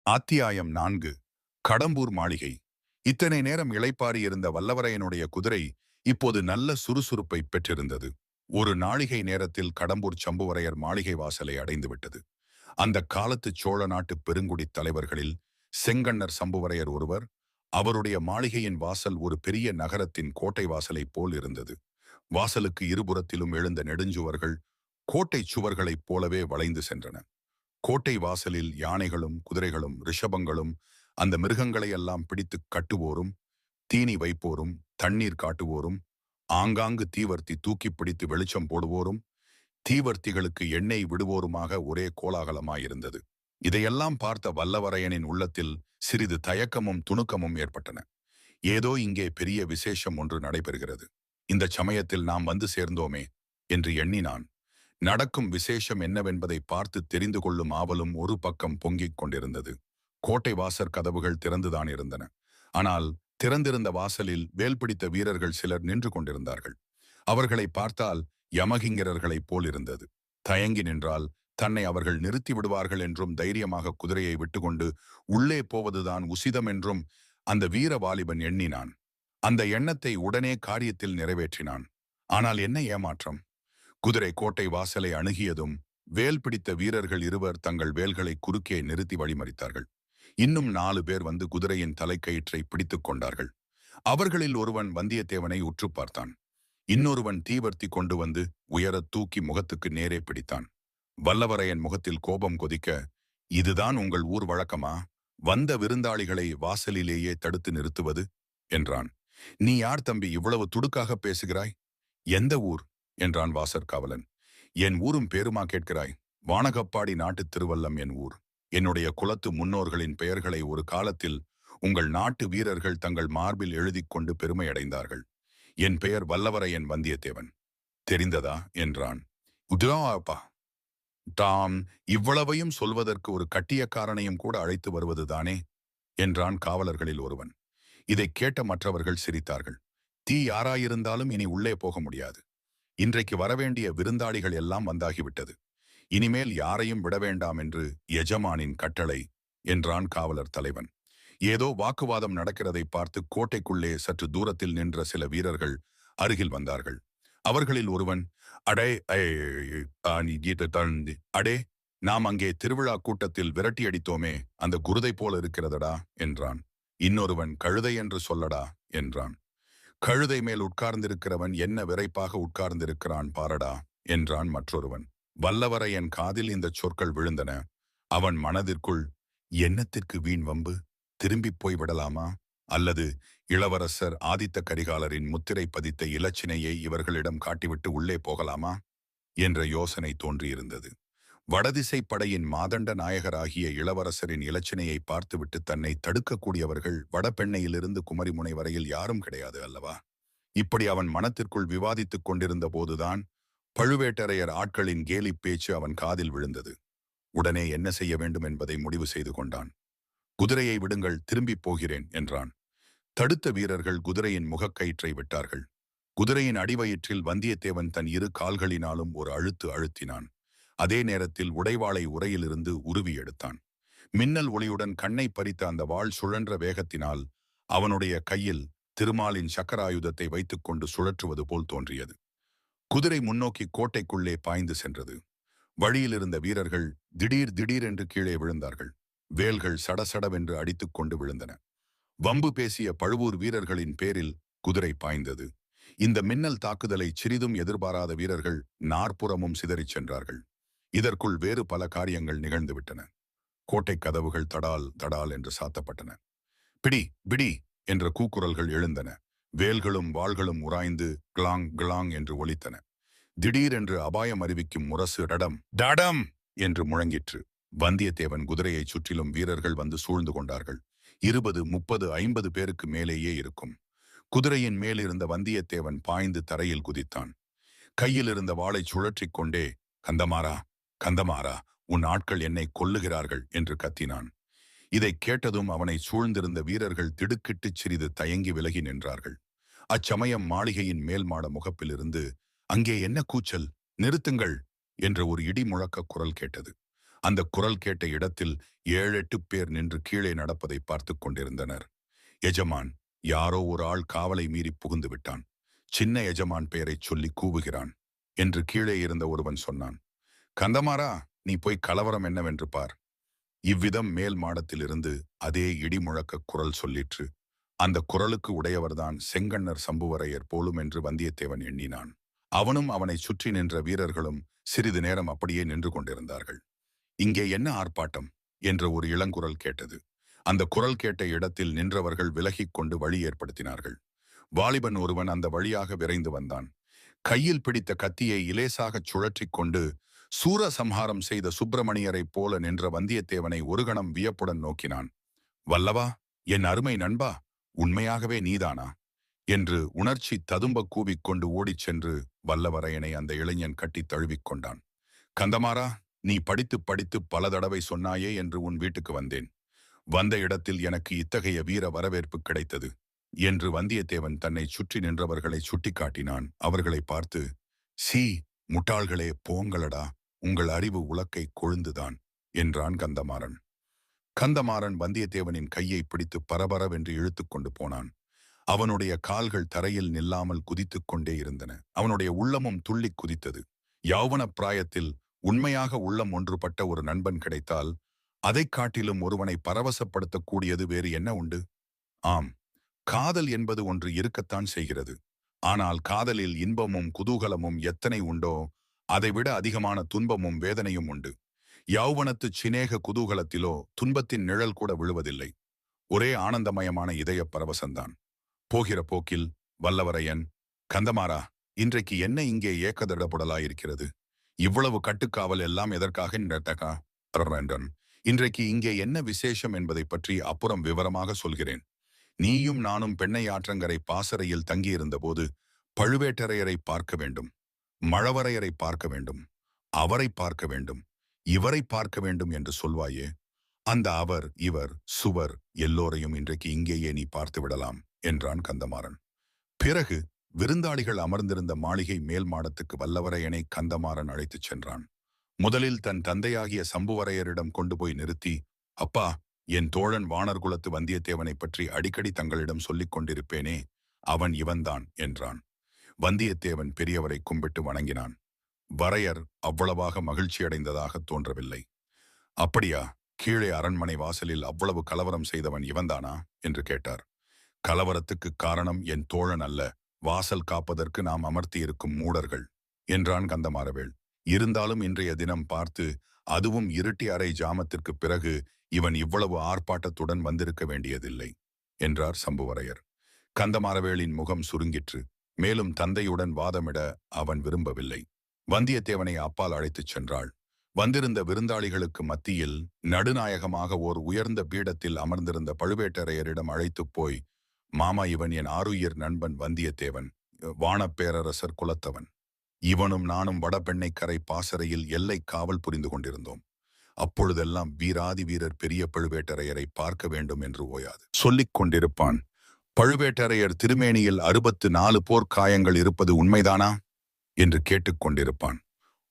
அத்தியாயம் 4. கடம்பூர் மாளிகை. இத்தனை நேரம் இளைப்பாறி இருந்த வல்லவரையனுடைய குதிரை இப்போது நல்ல சுறுசுறுப்பை பெற்றிருந்தது. ஒரு நாழிகை நேரத்தில் கடம்பூர் சம்புவரையர் மாளிகை வாசலை அடைந்துவிட்டது. அந்த காலத்து சோழ நாட்டு பெருங்குடித் தலைவர்களில் செங்கண்ணர் சம்புவரையர் ஒருவர். அவருடைய மாளிகையின் வாசல் ஒரு பெரிய நகரத்தின் கோட்டை வாசலைப் போல் இருந்தது. வாசலுக்கு இருபுறத்திலும் எழுந்த நெடுஞ்சுவர்கள் கோட்டை சுவர்களைப் போலவே வளைந்து சென்றன. கோட்டை வாசலில் யானைகளும் குதிரைகளும் ரிஷபங்களும் அந்த மிருகங்களை எல்லாம் பிடித்து கட்டுவோரும், தீனி வைப்போரும், தண்ணீர் காட்டுவோரும், ஆங்காங்கு தீவர்த்தி தூக்கி பிடித்து வெளிச்சம் போடுவோரும், தீவர்த்திகளுக்கு எண்ணெய் விடுவோருமாக ஒரே கோலாகலமாயிருந்தது. இதையெல்லாம் பார்த்த வல்லவரையனின் உள்ளத்தில் சிறிது தயக்கமும் துணுக்கமும் ஏற்பட்டன. ஏதோ இங்கே பெரிய விசேஷம் ஒன்று நடைபெறுகிறது. இந்த சமயத்தில் நாம் வந்து சேர்ந்தோமே என்று எண்ணினான். நடக்கும் விசேஷம் என்னவென்பதை பார்த்து தெரிந்து கொள்ளும் ஆவலும் ஒரு பக்கம் பொங்கிக் கொண்டிருந்தது. கோட்டை வாசற் கதவுகள் திறந்துதான் இருந்தன. ஆனால் திறந்திருந்த வாசலில் வேல் பிடித்த வீரர்கள் சிலர் நின்று கொண்டிருந்தார்கள். அவர்களை பார்த்தால் யமகிங்கரர்களைப் போல் இருந்தது. தயங்கி நின்றால் தன்னை அவர்கள் நிறுத்தி விடுவார்கள் என்றும் தைரியமாக குதிரையை விட்டுக்கொண்டு உள்ளே போவதுதான் உசிதம் என்றும் அந்த வீர வாலிபன் எண்ணினான். அந்த எண்ணத்தை உடனே காரியத்தில் நிறைவேற்றினான். ஆனால் என்ன ஏமாற்றம்! குதிரை கோட்டை வாசலை அணுகியதும் வேல் பிடித்த வீரர்கள் இருவர் தங்கள் வேல்களை குறுக்கே நிறுத்தி வழிமறித்தார்கள். இன்னும் 4 பேர் வந்து குதிரையின் தலைக்கயிற்றை பிடித்துக் கொண்டார்கள். அவர்களில் ஒருவன் வந்தியத்தேவனை உற்று பார்த்தான். இன்னொருவன் தீவர்த்தி கொண்டு வந்து உயரத் தூக்கி முகத்துக்கு நேரே பிடித்தான். வல்லவரையன் முகத்தில் கோபம் கொதிக்க, இதுதான் உங்கள் ஊர் வழக்கமா? வந்த விருந்தாளிகளை வாசலிலேயே தடுத்து நிறுத்துவது என்றான். நீ யார் தம்பி, இவ்வளவு துடுக்காக பேசுகிறாய்? எந்த ஊர் என்றான் வாசற்காவலன். என் ஊரும் பேருமா கேட்கிறாய்? வானகப்பாடி நாட்டுத் திருவல்லம் என் ஊர். என்னுடைய குலத்து முன்னோர்களின் பெயர்களை ஒரு காலத்தில் உங்கள் நாட்டு வீரர்கள் தங்கள் மார்பில் எழுதி கொண்டு பெருமை அடைந்தார்கள். என் பெயர் வல்லவரையன் வந்தியத்தேவன். தெரிந்ததா என்றான். உதாப்பா, தாம் இவ்வளவையும் சொல்வதற்கு ஒரு கட்டியக்காரனையும் கூட அழைத்து வருவதுதானே என்றான் காவலர்களில் ஒருவன். இதைக் கேட்ட மற்றவர்கள் சிரித்தார்கள். தீ யாராயிருந்தாலும் இனி உள்ளே போக முடியாது. இன்றைக்கு வரவேண்டிய விருந்தாளிகள் எல்லாம் வந்தாகிவிட்டது. இனிமேல் யாரையும் விட வேண்டாம் என்று எஜமானின் கட்டளை என்றான் காவலர் தலைவன். ஏதோ வாக்குவாதம் நடக்கிறதை பார்த்து கோட்டைக்குள்ளே சற்று தூரத்தில் நின்ற சில வீரர்கள் அருகில் வந்தார்கள். அவர்களில் ஒருவன், அடே அடே, நாம் அங்கே திருவிழா கூட்டத்தில் விரட்டி அடித்தோமே, அந்த குருதை போல இருக்கிறதடா என்றான். இன்னொருவன், கழுதை என்று சொல்லடா என்றான். கழுதை மேல் உட்கார்ந்திருக்கிறவன் என்ன விரைப்பாக உட்கார்ந்திருக்கிறான் பாரடா என்றான் மற்றொருவன். வல்லவரையன் காதில் இந்த சொற்கள் விழுந்தன. அவன் மனதிற்குள், என்னத்திற்கு வீண் வம்பு? திரும்பிப் போய் விடலாமா? அல்லது இளவரசர் ஆதித்த கரிகாலரின் முத்திரை பதித்த இலச்சினையை இவர்களிடம் காட்டிவிட்டு உள்ளே போகலாமா என்ற யோசனை தோன்றியிருந்தது. வடதிசை படையின் மாதண்ட நாயகராகிய இளவரசரின் இலச்சினையை பார்த்துவிட்டு தன்னை தடுக்கக்கூடியவர்கள் வடபெண்ணையிலிருந்து குமரிமுனை வரையில் யாரும் கிடையாது அல்லவா? இப்படி அவன் மனத்திற்குள் விவாதித்துக் கொண்டிருந்த போதுதான் பழுவேட்டரையர் ஆட்களின் கேலி பேச்சு அவன் காதில் விழுந்தது. உடனே என்ன செய்ய வேண்டும் என்பதை முடிவு செய்து கொண்டான். குதிரையை விடுங்கள், திரும்பிப் போகிறேன் என்றான். தடுத்த வீரர்கள் குதிரையின் முகக்கயிற்றை விட்டார்கள். குதிரையின் அடிவயிற்றில் வந்தியத்தேவன் தன் இரு கால்களினாலும் ஒரு அழுத்து அழுத்தினான். அதே நேரத்தில் உடைவாளை உரையிலிருந்து உருவி எடுத்தான். மின்னல் ஒளியுடன் கண்ணை பறித்த அந்த வாள் சுழன்ற வேகத்தினால் அவனுடைய கையில் திருமாலின் சக்கராயுதத்தை வைத்துக்கொண்டு சுழற்றுவது போல் தோன்றியது. குதிரை முன்னோக்கி கோட்டைக்குள்ளே பாய்ந்து சென்றது. வழியில் இருந்த வீரர்கள் திடீர் திடீரென்று கீழே விழுந்தார்கள். வேல்கள் சடசடவென்று அடித்துக் கொண்டு விழுந்தன. வம்பு பேசிய பழுவூர் வீரர்களின் பேரில் குதிரை பாய்ந்தது. இந்த மின்னல் தாக்குதலை சிறிதும் எதிர்பாராத வீரர்கள் நாற்புறமும் சிதறிச் சென்றார்கள். இதற்குள் வேறு பல காரியங்கள் நிகழ்ந்துவிட்டன. கோட்டை கதவுகள் தடால் தடால் என்று சாத்தப்பட்டன. பிடி பிடி என்ற கூக்குரல்கள் எழுந்தன. வேல்களும் வாள்களும் உராய்ந்து கிளாங் கிளாங் என்று ஒலித்தன. திடீரென்று அபாயம் அறிவிக்கும் முரசு டடம் டடம் என்று முழங்கிற்று. வந்தியத்தேவன் குதிரையைச் சுற்றிலும் வீரர்கள் வந்து சூழ்ந்து கொண்டார்கள். 20, 30, 50 பேருக்கு மேலேயே இருக்கும். குதிரையின் மேலிருந்த வந்தியத்தேவன் பாய்ந்து தரையில் குதித்தான். கையில் இருந்த வாளை சுழற்றிக் கொண்டே, கந்தமாறா கந்தமாறா, உன் ஆட்கள் என்னை கொல்லுகிறார்கள் என்று கத்தினான். இதைக் கேட்டதும் அவனை சூழ்ந்திருந்த வீரர்கள் திடுக்கிட்டுச் சிறிது தயங்கி விலகி நின்றார்கள். அச்சமயம் மாளிகையின் மேல் மாட முகப்பிலிருந்து, அங்கே என்ன கூச்சல், நிறுத்துங்கள் என்ற ஒரு இடி முழக்க குரல் கேட்டது. அந்த குரல் கேட்ட இடத்தில் 7-8 பேர் நின்று கீழே நடப்பதை பார்த்து கொண்டிருந்தனர். எஜமான், யாரோ ஒரு ஆள் காவலை மீறி புகுந்து விட்டான். சின்ன எஜமான் பெயரைச் சொல்லி கூவுகிறான் என்று கீழே இருந்த ஒருவன் சொன்னான். கந்தமாரா, நீ போய் கலவரம் என்னவென்று பார். இவ்விதம் மேல் மாடத்திலிருந்து அதே இடி முழக்க குரல் சொல்லிற்று. அந்த குரலுக்கு உடையவர்தான் செங்கண்ணர் சம்புவரையர் போலும் என்று வந்தியத்தேவன் எண்ணினான். அவனும் அவனை சுற்றி நின்ற வீரர்களும் சிறிது நேரம் அப்படியே நின்று கொண்டிருந்தார்கள். இங்கே என்ன ஆர்ப்பாட்டம் என்ற ஒரு இளங்குரல் கேட்டது. அந்த குரல் கேட்ட இடத்தில் நின்றவர்கள் விலகிக் கொண்டு வழி ஏற்படுத்தினார்கள். வாலிபன் ஒருவன் அந்த வழியாக விரைந்து வந்தான். கையில் பிடித்த கத்தியை இலேசாகச் சுழற்றிக் கொண்டு சூரசம்ஹாரம் செய்த சுப்பிரமணியரைப் போல நின்ற வந்தியத்தேவனை ஒரு கணம் வியப்புடன் நோக்கினான். வல்லவா, என் அருமை நண்பா, உண்மையாகவே நீதானா என்று உணர்ச்சி ததும்ப கூவிக்கொண்டு ஓடிச் சென்று வல்லவரையனை அந்த இளைஞன் கட்டி தழுவிக் கொண்டான். கந்தமாரா, நீ படித்து படித்து பல தடவை சொன்னாயே என்று உன் வீட்டுக்கு வந்தேன். வந்த இடத்தில் எனக்கு இத்தகைய வீர வரவேற்பு கிடைத்தது என்று வந்தியத்தேவன் தன்னை சுற்றி நின்றவர்களை சுட்டிக்காட்டினான். அவர்களை பார்த்து, சீ, முட்டாள்களே, போங்களடா, உங்கள் அறிவு உலக்கை கொழுந்துதான் என்றான் கந்தமாறன். கந்தமாறன் வந்தியத்தேவனின் கையை பிடித்து பரபரவென்று இழுத்து கொண்டு போனான். அவனுடைய கால்கள் தரையில் நில்லாமல் குதித்துக் கொண்டே இருந்தன. அவனுடைய உள்ளமும் துள்ளிக் குதித்தது. யௌவன பிராயத்தில் உண்மையாக உள்ளம் ஒன்றுபட்ட ஒரு நண்பன் கிடைத்தால் அதைக் காட்டிலும் ஒருவனை பரவசப்படுத்தக்கூடியது வேறு என்ன உண்டு? ஆம், காதல் என்பது ஒன்று இருக்கத்தான் செய்கிறது. ஆனால் காதலில் இன்பமும் குதூகலமும் எத்தனை உண்டோ அதைவிட அதிகமான துன்பமும் வேதனையும் உண்டு. யௌவனத்து சிநேக குதூகலத்திலோ துன்பத்தின் நிழல் கூட விழுவதில்லை. ஒரே ஆனந்தமயமான இதய பரவசந்தான். போகிற போக்கில் வல்லவரையன், கந்தமாரா, இன்றைக்கு என்ன இங்கே ஏக்கதடபுடலாயிருக்கிறது? இவ்வளவு கட்டுக்காவல் எல்லாம் எதற்காக என்றான். இன்றைக்கு இங்கே என்ன விசேஷம் என்பதை பற்றி அப்புறம் விவரமாக சொல்கிறேன். நீயும் நானும் பெண்ணை ஆற்றங்கரை பாசறையில் தங்கியிருந்த போது பழுவேட்டரையரை பார்க்க வேண்டும், மழவரையரை பார்க்க வேண்டும், அவரை பார்க்க வேண்டும், இவரை பார்க்க வேண்டும் என்று சொல்வாயே, அந்த அவர், இவர், சுவர் எல்லோரையும் இன்றைக்கு இங்கேயே நீ பார்த்து விடலாம் என்றான் கந்தமாறன். பிறகு விருந்தாளிகள் அமர்ந்திருந்த மாளிகை மேல் மாடத்துக்கு வல்லவரையனை கந்தமாறன் அழைத்துச் சென்றான். முதலில் தன் தந்தையாகிய சம்புவரையரிடம் கொண்டு போய் நிறுத்தி, அப்பா, என் தோழன் வானர்குலத்து வந்தியத்தேவனை பற்றி அடிக்கடி தங்களிடம் சொல்லிக் கொண்டிருப்பேனே, அவன் இவன்தான் என்றான். வந்தியத்தேவன் பெரியவரை கும்பிட்டு வணங்கினான். வரையர் அவ்வளவாக மகிழ்ச்சியடைந்ததாக தோன்றவில்லை. அப்படியா, கீழே அரண்மனை வாசலில் அவ்வளவு கலவரம் செய்தவன் இவன்தானா என்று கேட்டார். கலவரத்துக்கு காரணம் என் தோழன் அல்ல, வாசல் காப்பதற்கு நாம் அமர்த்தியிருக்கும் மூடர்கள் என்றான் கந்தமாறவேள். இருந்தாலும் இன்றைய தினம் பார்த்து, அதுவும் இருட்டி அரை ஜாமத்திற்கு பிறகு இவன் இவ்வளவு ஆர்ப்பாட்டத்துடன் வந்திருக்க வேண்டியதில்லை என்றார் சம்புவரையர். கந்தமாறவேளின் முகம் சுருங்கிற்று. மேலும் தந்தையுடன் வாதமிட அவன் விரும்பவில்லை. வந்தியத்தேவனை அப்பால் அழைத்துச் சென்றாள். வந்திருந்த விருந்தாளிகளுக்கு மத்தியில் நடுநாயகமாக ஓர் உயர்ந்த பீடத்தில் அமர்ந்திருந்த பழுவேட்டரையரிடம் அழைத்துப் போய், மாமா, இவன் என் ஆருயிர் நண்பன் வந்தியத்தேவன், வானப்பேரரசர் குலத்தவன். இவனும் நானும் வடபெண்ணைக்கரை பாசறையில் எல்லை காவல் புரிந்து கொண்டிருந்தோம். அப்பொழுதெல்லாம் வீராதி வீரர் பெரிய பழுவேட்டரையரை பார்க்க வேண்டும் என்று ஓயாது சொல்லிக் கொண்டிருப்பான். பழுவேட்டரையர் திருமேனியில் 64 போர்க்காயங்கள் இருப்பது உண்மைதானா என்று கேட்டுக்கொண்டிருப்பான்.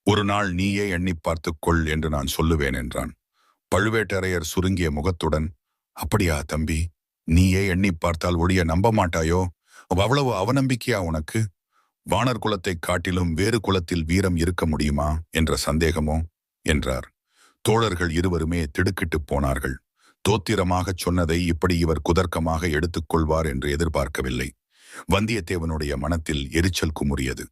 ஒரு நாள் நீயே எண்ணி பார்த்துக்கொள் என்று நான் சொல்லுவேன் என்றான். பழுவேட்டரையர் சுருங்கிய முகத்துடன், அப்படியா தம்பி, நீயே எண்ணி பார்த்தால் ஒழிய நம்ப மாட்டாயோ? அவ்வளவு அவநம்பிக்கையா உனக்கு? வானர் குலத்தை காட்டிலும் வேறு குலத்தில் வீரம் இருக்க முடியுமா என்ற சந்தேகமோ என்றார். தோழர்கள் இருவருமே திடுக்கிட்டு போனார்கள். தோத்திரமாகச் சொன்னதை இப்படி இவர் குதர்க்கமாக எடுத்துக்கொள்வார் என்று எதிர்பார்க்கவில்லை. வந்தியத்தேவனுடைய மனத்தில் எரிச்சல் குமுறியது.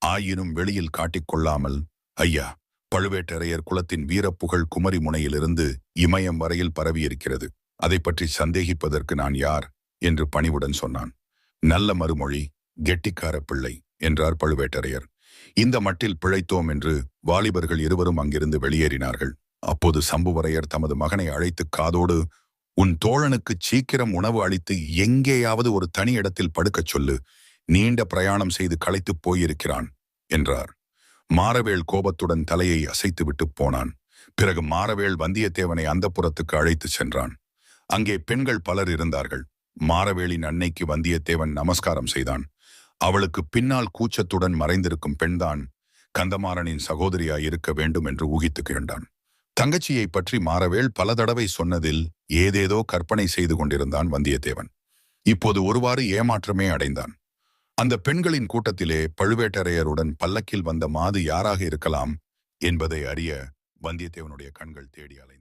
ஆயினும் வெளியில் காட்டிக்கொள்ளாமல், ஐயா, பழுவேட்டரையர் குலத்தின் வீரப்புகழ் குமரி முனையிலிருந்து இமயம் வரையில் பரவியிருக்கிறது. அதை பற்றி சந்தேகிப்பதற்கு நான் யார் என்று பணிவுடன் சொன்னான். நல்ல மறுமொழி, கெட்டிக்கார பிள்ளை என்றார் பழுவேட்டரையர். இந்த மட்டில் பிழைத்தோம் என்று வாலிபர்கள் இருவரும் அங்கிருந்து வெளியேறினார்கள். அப்போது சம்புவரையர் தமது மகனை அழைத்து காதோடு, உன் தோழனுக்கு சீக்கிரம் உணவு அளித்து எங்கேயாவது ஒரு தனி இடத்தில் படுக்கச் சொல்லு, நீண்ட பிரயாணம் செய்து களைத்துப் போயிருக்கிறான் என்றார். மாரவேள் கோபத்துடன் தலையை அசைத்துவிட்டு போனான். பிறகு மாரவேள் வந்தியத்தேவனை அந்தப்புறத்துக்கு அழைத்துச் சென்றான். அங்கே பெண்கள் பலர் இருந்தார்கள். மாரவேளின் அன்னைக்கு வந்தியத்தேவன் நமஸ்காரம் செய்தான். அவளுக்கு பின்னால் கூச்சத்துடன் மறைந்திருக்கும் பெண்தான் கந்தமாறனின் சகோதரியாய் இருக்க வேண்டும் என்று ஊகித்து கிழந்தான். தங்கச்சியை பற்றி மாறவேள் பல தடவை சொன்னதில் ஏதேதோ கற்பனை செய்து கொண்டிருந்தான் வந்தியத்தேவன். இப்போது ஒருவாறு ஏமாற்றமே அடைந்தான். அந்த பெண்களின் கூட்டத்திலே பழுவேட்டரையருடன் பல்லக்கில் வந்த மாது யாராக இருக்கலாம் என்பதை அறிய வந்தியத்தேவனுடைய கண்கள் தேடி அலைந்தன.